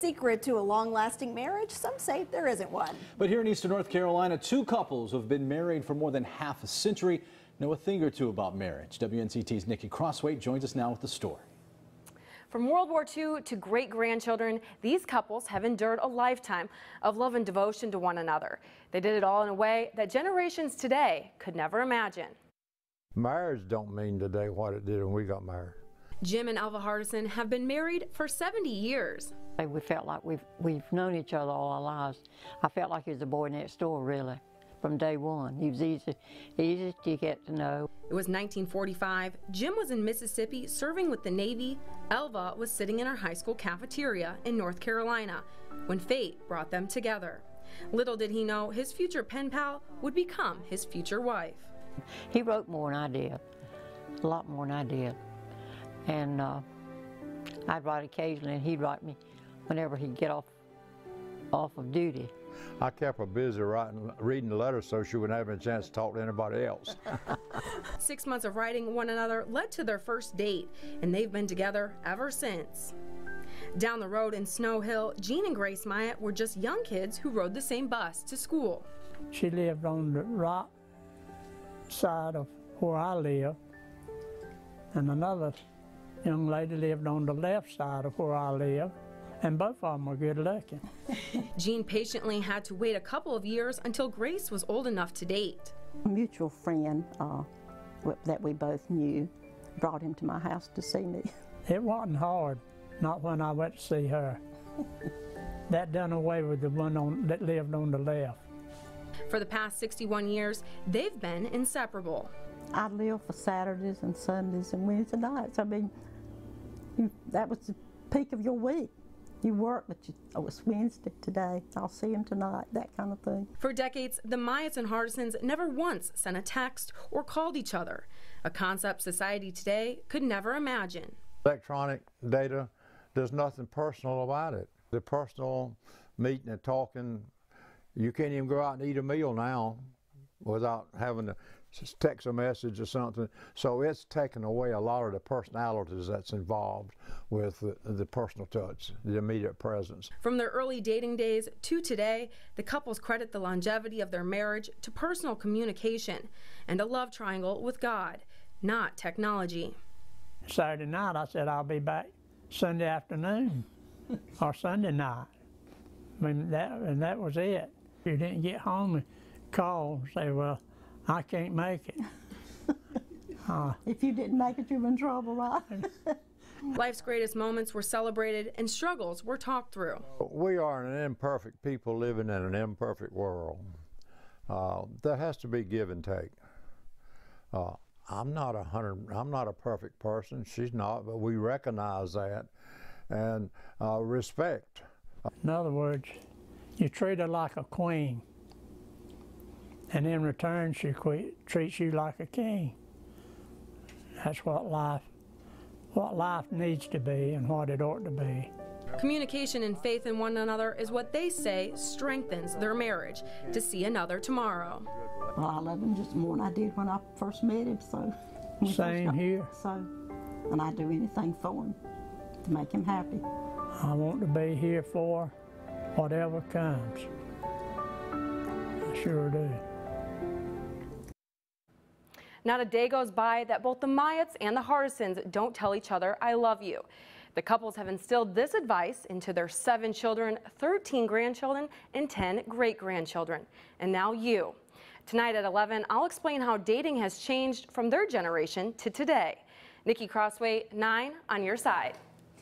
Secret to a long-lasting marriage? Some say there isn't one. But here in Eastern North Carolina, two couples who have been married for more than half a century know a thing or two about marriage. WNCT's Nikki Crossway joins us now with the story. From World War II to great-grandchildren, these couples have endured a lifetime of love and devotion to one another. They did it all in a way that generations today could never imagine. Marriage don't mean today what it did when we got married. Jim and Alva Hardison have been married for 70 years. We felt like we've known each other all our lives. I felt like he was the boy next door, really, from day one. He was easy to get to know. It was 1945. Jim was in Mississippi serving with the Navy. Alva was sitting in her high school cafeteria in North Carolina when fate brought them together. Little did he know his future pen pal would become his future wife. He wrote more than I did, a lot more than I did. And I'd write occasionally, and he'd write me whenever he'd get off of duty. I kept her busy reading the letters so she wouldn't have a chance to talk to anybody else. 6 months of writing one another led to their first date, and they've been together ever since. Down the road in Snow Hill, Jean and Grace Myatt were just young kids who rode the same bus to school. She lived on the right side of where I live, and another young lady lived on the left side of where I live, and both of them were good looking. Jean patiently had to wait a couple of years until Grace was old enough to date. A mutual friend that we both knew brought him to my house to see me. It wasn't hard, not when I went to see her. That done away with the one that lived on the left. For the past 61 years, they've been inseparable. I live for Saturdays and Sundays and Wednesday nights. I mean, that was the peak of your week. You work, but oh, it's Wednesday today, I'll see him tonight, that kind of thing. For decades, the Myatts and Hardisons never once sent a text or called each other, a concept society today could never imagine. Electronic data, there's nothing personal about it. The personal meeting and talking, you can't even go out and eat a meal now without having to text a message or something. So it's taken away a lot of the personalities that's involved with the personal touch, the immediate presence. From their early dating days to today, the couples credit the longevity of their marriage to personal communication and a love triangle with God, not technology. Saturday night, I said, I'll be back Sunday afternoon or Sunday night. I mean, that was it. You didn't get home and call and say, well, I can't make it. If you didn't make it, you were in trouble, right? Life's greatest moments were celebrated and struggles were talked through. We are an imperfect people living in an imperfect world. There has to be give and take. I'm not a perfect person, she's not, but we recognize that and respect. In other words, you treat her like a queen, and in return she treats you like a king. That's what life needs to be and what it ought to be. Communication and faith in one another is what they say strengthens their marriage to see another tomorrow. Well, I love him just more than I did when I first met him, so. Same here. So, and I'd do anything for him to make him happy. I want to be here for whatever comes. I sure do. Not a day goes by that both the Myatts and the Hardisons don't tell each other, I love you. The couples have instilled this advice into their 7 children, 13 grandchildren, and 10 great-grandchildren. And now you. Tonight at 11, I'll explain how dating has changed from their generation to today. Nikki Crossway, 9 on your side.